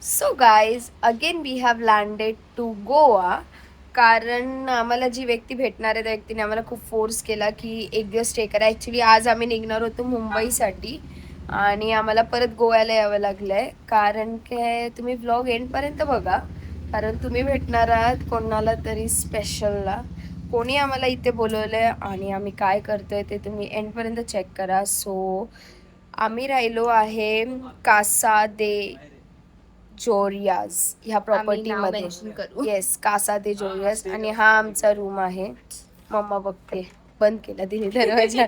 So guys again we have landed to Goa. कारण आम्हाला जी व्यक्ती भेटणार आहे त्या व्यक्तीने आम्हाला खूप फोर्स केला की एक दिवस स्टे करा. ॲक्च्युली आज आम्ही निघणार होतो मुंबईसाठी आणि आम्हाला परत गोव्याला यावं लागलं आहे. कारण की तुम्ही व्लॉग एंडपर्यंत बघा, कारण तुम्ही भेटणार आहात कोणाला तरी स्पेशलला. कोणी आम्हाला इथे बोलवलं आहे आणि आम्ही काय करतो आहे ते तुम्ही एंडपर्यंत चेक करा. सो आम्ही राहिलो आहे कासा दे जोरियाज ह्या प्रॉपर्टीमध्ये. येस, कासा दे जोरियाज. आणि हा आमचा रूम आहे. मम्मा बघते, बंद केला तिने दरवाजा.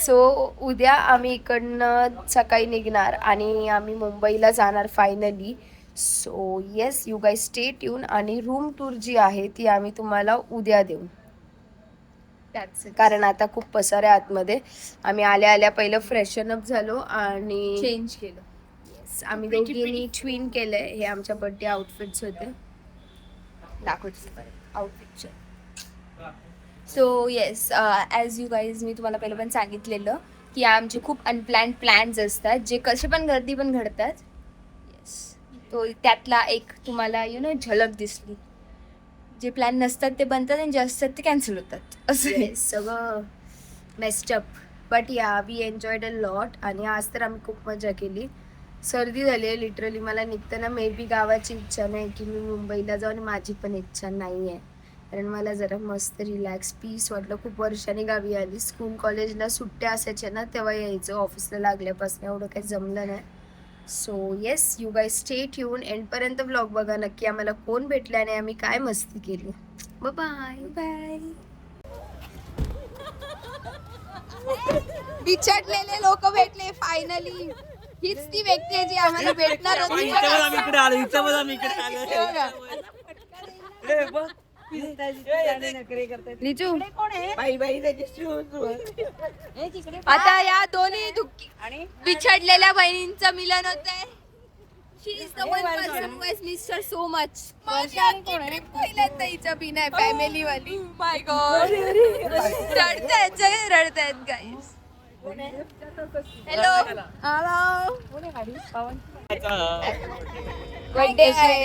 सो उद्या आम्ही इकडनं सकाळी निघणार आणि आम्ही मुंबईला जाणार finally. So yes, you guys stay tune. आणि रूम टूर जी आहे ती आम्ही तुम्हाला उद्या देऊ, कारण आता खूप पसार आहे आतमध्ये. आम्ही आल्या आल्या पहिलं फ्रेशन अप झालो आणि चेंज केलं. आम्ही दोघींनी ट्विन केलंय. हे आमच्या बर्थडे आउटफिट्स होते, दाखवते आउटफिटचे. So yes, as you guys, मी तुम्हाला पहिलं पण सांगितलेलं की आमचे खूप अनप्लॅन्ड प्लॅन्स असतात जे कसे पण गर्दी पण घडतात. येस, तो त्यातला एक तुम्हाला झलक दिसली. जे प्लॅन नसतात ते बनतात आणि जे असतात ते कॅन्सल होतात असं. सगळं मेस्ड अप. बट या वी एन्जॉयड अ लॉट. आणि आज तर आम्ही खूप मजा केली. सर्दी झाली आहे लिटरली. मला निघताना मे बी गावाची इच्छा नाही की मी मुंबईला जाऊ, आणि माझी पण इच्छा नाही आहे. कारण मला जरा मस्त रिलॅक्स पीस वाटलं. खूप वर्षांनी गावी आली. स्कूल कॉलेजला सुट्ट्या असायच्या ना तेव्हा यायचं, ऑफिसला लागल्यापासून एवढं काही जमलं नाही. So yes, you guys stay tuned. एंडपर्यंत व्लॉग बघा नक्की आम्हाला कोण भेटलं आणि आम्ही काय मस्ती केली. Bye bye. बिछडलेले लोक भेटले फायनली. हीच ती व्यक्ती आहे जी आम्हाला भेटणार होती. लिचू आता या दोन्ही बिछडलेल्या बहिणींचं मिलन होत आहे. She is the one person who has missed her so much. पहिल्यांदा हिच्या बिना आहे फॅमिली वाली. माय गॉड, रडतायत गाईस. हॅलो हॅलो, बर्थडे आहे.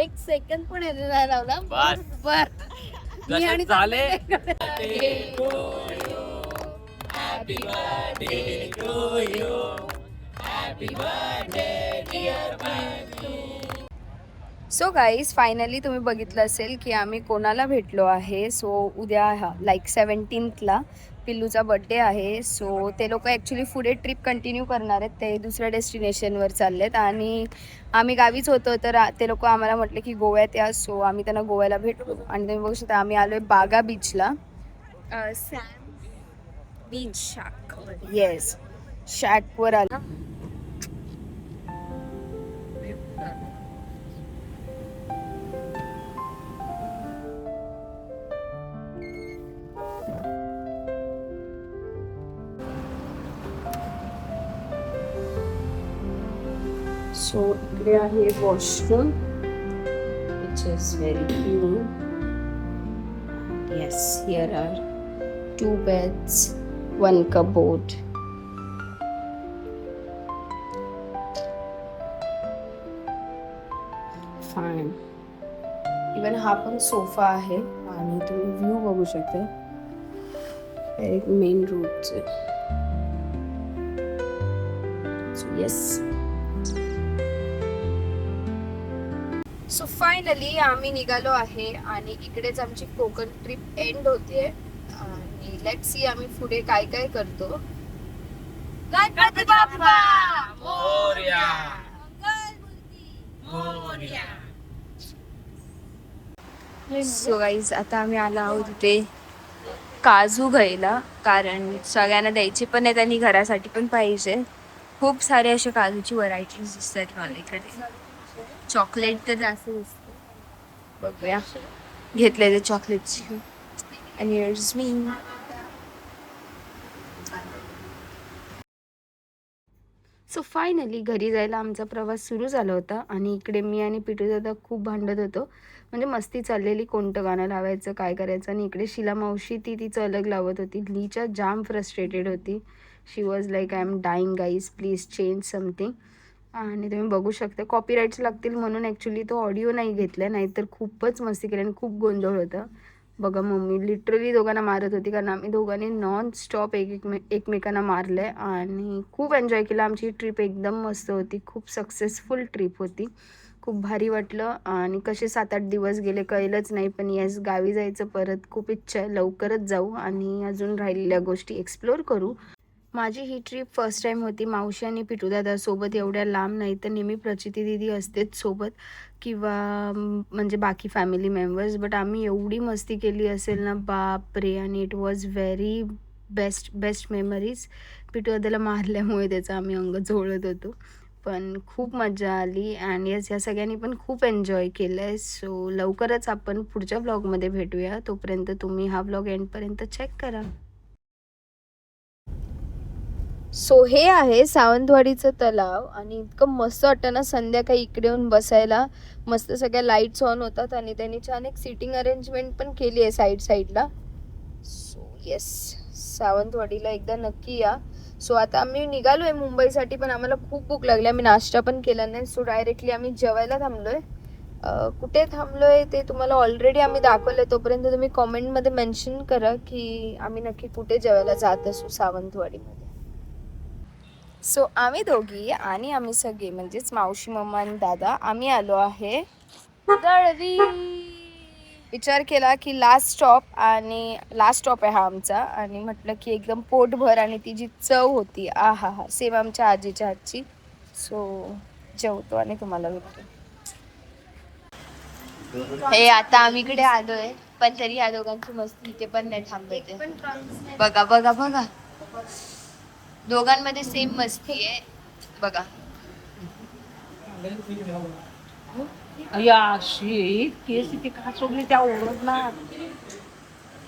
एक सेकंड पण नाही लावला. बर मी आणि झाले. सो गाईज फायनली तुम्ही बघितलं असेल की आम्ही कोणाला भेटलो आहे. सो उद्या लाईक 17th पिल्लूचा बड्डे आहे. सो ते लोक ॲक्च्युली पुढे ट्रिप कंटिन्यू करणार आहेत. ते दुसऱ्या डेस्टिनेशनवर चाललेत आणि आम्ही गावीच होतो. तर ते लोक आम्हाला म्हटले की गोव्यात या. सो आम्ही त्यांना गोव्याला भेटलो. आणि तुम्ही बघू शकता आम्ही आलो आहे बागा बीचला. बीच शाक. येस, शॅकवर आलो. सो इकडे आहे washroom, which is very clean. Yes, here are 2 beds, 1 cupboard. Fine. Even हा पण सोफा आहे आणि तुम्ही व्ह्यू बघू शकता. एक मेन रोडचे. सो येस, सो फायनली आम्ही निघालो आहे आणि इकडेच आमची कोकण ट्रिप एंड होते. आणि लेट्स सी आम्ही पुढे काय काय करतो. गणपती बाप्पा मोरया. सो गाईज आता आम्ही आलो आहोत इथे काजू घ्यायला, कारण सगळ्यांना द्यायचे पण आहेत आणि घरासाठी पण पाहिजे. खूप सारे असे काजूची व्हरायटीज दिसतात मला इकडे. चॉकलेट तर जास्त दिसतं. बघूया, घेतले ते चॉकलेटची. आणि here's me. सो फायनली घरी जायला आमचा प्रवास सुरू झाला होता. आणि इकडे मी आणि पिटू दादा खूप भांडत होतो. म्हणजे मस्ती चाललेली, कोणतं गाणं लावायचं, काय करायचं. आणि इकडे शिला मावशी तिचं अलग लावत होती. लीचा जाम फ्रस्ट्रेटेड होती she was like I am dying guys, please change something. आणि तुम्ही बघू शकता कॉपीराईट्स लागतील म्हणून ॲक्च्युली तो ऑडिओ नाही घेतला, नाहीतर खूपच मस्ती केली आणि खूप गोंधळ होता. बघा मम्मी लिटरली दोघांना मारत होती, कारण आम्ही दोघांनी नॉन स्टॉप एकमेकांना मारलं आहे आणि खूप एन्जॉय केलं. आमची ट्रिप एकदम मस्त होती, खूप सक्सेसफुल ट्रिप होती, खूप भारी वाटलं. आणि कसे 7-8 दिवस गेले कळलंच नाही. पण येस, गावी जायचं परत खूप इच्छा आहे, लवकरच जाऊ आणि अजून राहिलेल्या गोष्टी एक्सप्लोअर करू. माझी ही ट्रिप फर्स्ट टाईम होती मावशी आणि पिटूदादा सोबत, एवढ्या लांब नाही तर नेहमी प्रचिती दिदी असतेच सोबत किंवा म्हणजे बाकी फॅमिली मेंबर्स, बट आम्ही एवढी मस्ती केली असेल ना बाप रे. आणि it was very best memories. पिटूदादाला मारल्यामुळे त्याचं आम्ही अंग झोळत होतो, पण खूप मजा आली. अँड येस, ह्या सगळ्यांनी पण खूप एन्जॉय केलं आहे. सो लवकरच आपण पुढच्या ब्लॉगमध्ये भेटूया. तोपर्यंत तुम्ही हा ब्लॉग एंडपर्यंत चेक करा. सो हे आहे सावंतवाडीचं तलाव आणि इतकं मस्त वाटतं ना संध्याकाळी इकडे येऊन बसायला. मस्त सगळ्या लाईट्स ऑन होतात आणि त्यांनी छान एक सिटिंग अरेंजमेंट पण केली आहे साईडला. सो येस, सावंतवाडीला एकदा नक्की या. सो आता आम्ही निघालोय मुंबईसाठी, पण आम्हाला खूप भूक लागली, आम्ही नाश्ता पण केला नाही. सो डायरेक्टली आम्ही जेवायला थांबलोय. कुठे थांबलोय ते तुम्हाला ऑलरेडी आम्ही दाखवलंय. तोपर्यंत तुम्ही कॉमेंटमध्ये मेन्शन करा की आम्ही नक्की कुठे जेवायला जात असू सावंतवाडीमध्ये. सो आम्ही दोघी आणि आम्ही सगळे म्हणजेच मावशी, मम्मा आणि दादा आम्ही आलो आहे दळवी. विचार केला की लास्ट स्टॉप आहे हा आमचा, आणि म्हटलं की एकदम पोटभर आणि ती जी चव होती आ हा हा, सेम आमच्या आजीच्या हातची. सो जेवतो आणि तुम्हाला भेटतो. हे आता आम्ही इकडे आलोय, पण तरी या दोघांची मस्ती इथे पण नाही थांबते. बघा बघा बघा, दोघांमध्ये सेम मस्ती आहे बघा.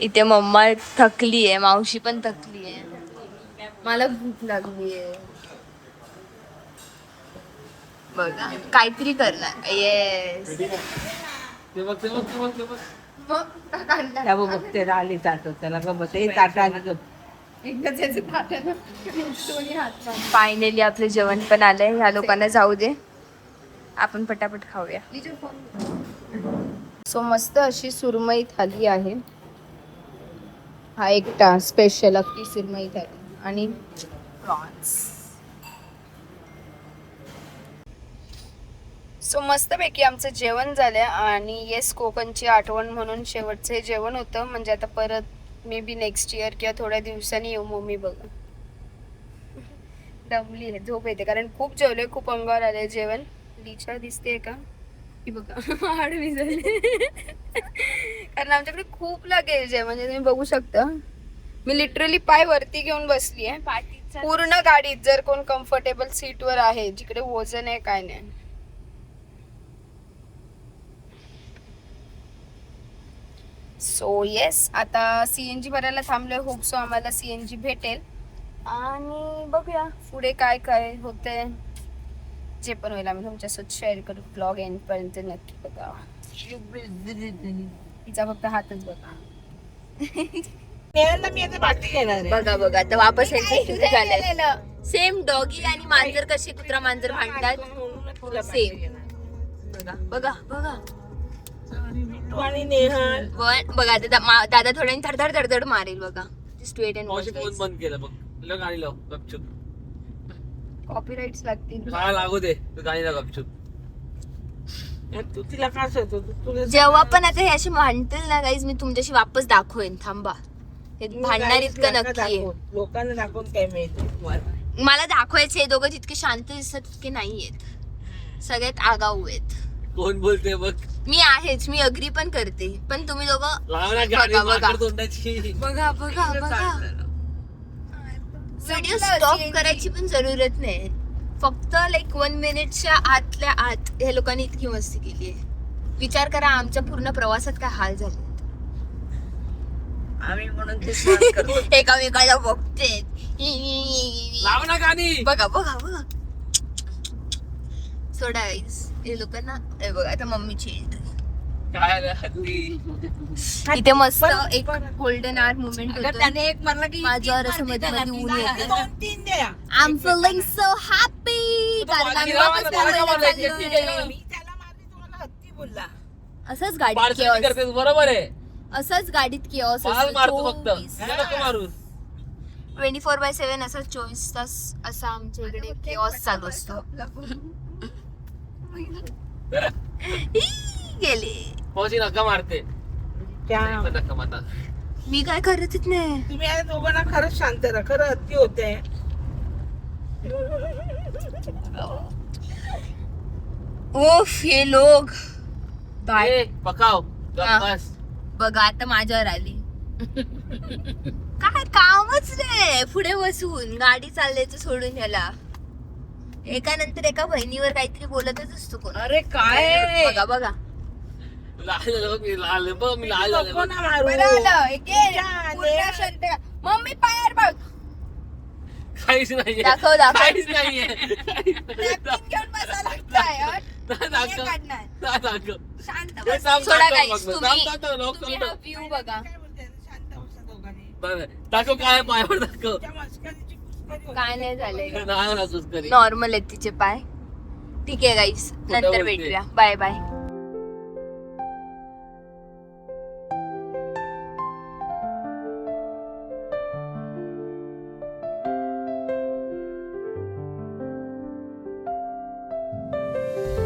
इथे मम्मा थकली आहे, मावशी पण थकली आहे, मला भूक लागली आहे. बघा काहीतरी करणार. येस, फायनली आपलं जेवण पण आलंय. ह्या लोकांना जाऊ दे, आपण पटापट खाऊया. सो मस्त अशी सुरमई थाली आहे, हा एकटा स्पेशल अख्खी सुरमई थाली आणि प्रॉन्स. सो मस्तपैकी आमचं जेवण झालं आणि येस, कोकणची आठवण म्हणून शेवटचं हे जेवण होतं. म्हणजे आता परत मे बी नेक्स्ट इयर किंवा थोड्या दिवसांनी येऊ. मम्मी बघा दमली आहे, झोप येते, कारण खूप जेवले, खूप अंगावर आले जेवण. लिचा दिसते का की बघा आडवी झाली कारण आमच्याकडे खूप लागेल जेवण, म्हणजे तुम्ही बघू शकता. मी लिटरली पाय वरती घेऊन बसली आहे पूर्ण गाडीत. जर कोण कम्फर्टेबल सीटवर आहे, जिकडे वजन आहे काय नाही. सो येस, आता CNG भरायला थांबलोय. होप सो आम्हाला CNG भेटेल आणि बघूया पुढे काय काय होतंय. जे पण होईल आम्ही तुमच्यासोबत शेअर करू. ब्लॉग एंड पर्यंत नक्की बघा. तिचा फक्त हातच बघा. बघा बघा, आता वापस झालंय. सेम डॉगी आणि मांजर कसे कुत्रा मांजर भांडतात सेम. बघा बघा बघा बघा, दादा थोड्याने धडधड धडधड मारेल बघा. स्ट्रेट अँड बंद केलं बघ, गाणी लाव गपचूप. कॉपीराइट्स लागतील. काय लागू दे, तू गाणी लाव गपचूप. तू तिला काय सांगतो, जेव्हा पण आता हे असे भांडतील ना गाईज, मी तुमच्याशी वापस दाखवेन. थांबा, हे भांडणार इतकं नक्की आहे. लोकांना दाखवून काय मिळते. मला दाखवायचे हे दोघं जितके शांत दिसतात तितके नाहीयेत, सगळ्यात आगाऊ आहेत. कोण बोलते बघ. मी आहेच, मी अग्री पण करते, पण तुम्ही दोघं बघा बघा बघा बघा बघा. व्हिडिओ स्टॉप करायची पण जरूरत नाही, फक्त लाईक 1 मिनिटच्या आतल्या आत ह्या लोकांनी इतकी मस्ती केली आहे. विचार करा आमच्या पूर्ण प्रवासात काय हाल झाले. आम्ही म्हणून ते एकामेकाला बघते. लाव ना गाणी. बघा बघा बघा. सोडा गाईज हे लोकांना. बघा आता मम्मीची एंट्री. काय रे हल्ली इथे मस्त एक गोल्डन आवर मुवमेंट अगं होतो. त्याने एक म्हणलं की माझ्यावर असं मध्ये मध्ये ऊन येतं. 2-3 द्या. I am feeling so happy कारण आम्ही वापस मुंबईला चाललोय. मी त्याला मारली तुम्हाला हत्ती बोलला. असंच गाडीत पार्सल chaos. करतेस बरोबर आहे असंच गाडीत chaos पाल असतो. मारतो फक्त 24 हे नको मारूस 24/7 असा 24 तास असा आमच्या इकडे chaos चालू असतो. गेले पोहोची नका मारते त्या- पण नका माता मी काय करतच नाही. तुम्ही या दोघांना खरंच शांत राहा. खरं हत्ती होते. ओफ हे लोक बाय ए, पकाव हा. बस बघा आता माझ्यावर आली. काय कामच नाही पुढे बसून गाडी चालल्याचं सोडून याला एका नंतर एका बहिणीवर काहीतरी बोलतच असतो कोण. अरे काय बघा बघा लाल झालं बघ, मी लाल बघ मी लाल झालं नको बघ. ना मारू. बरं आलं. एके जा, पूर्ण दे. शर्ट घाल. मम्मी पायावर बघ. काहीच नाहीये दाखव, दाखव. काहीच नाहीये Napkin घेऊन बसायला लागतंय, हट. नाही हे दाखव. काढणार. नाही दाखव. शांत हे बस. थांब, सोडा दाखव guys, मग. तुम्ही थांब, दाखव, लोक तुम्ही समजव. हा view बघा. काय बोलते? शांत बसा दोघांनी. बरं, दाखव काय पायावर दाखव त्या मस्करीची कुस्करी होती. काय नाही झालंय नाही नसतोस करी नॉर्मल आहेत तिचे पाय. ठीक आहे गाईस नंतर बोलते? भेटूया. Bye bye.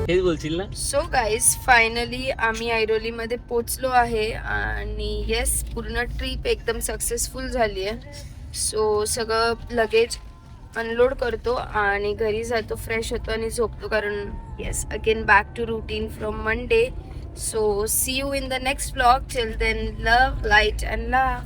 हेच बोलशील ना सो गाईज फायनली आम्ही ऐरोलीमध्ये पोचलो आहे आणि येस पूर्ण ट्रिप एकदम सक्सेसफुल झाली आहे. सो सगळं लगेज अनलोड करतो आणि घरी जातो, फ्रेश होतो आणि झोपतो कारण yes again back to routine from Monday. So see you in the next vlog. Till then love light and laugh.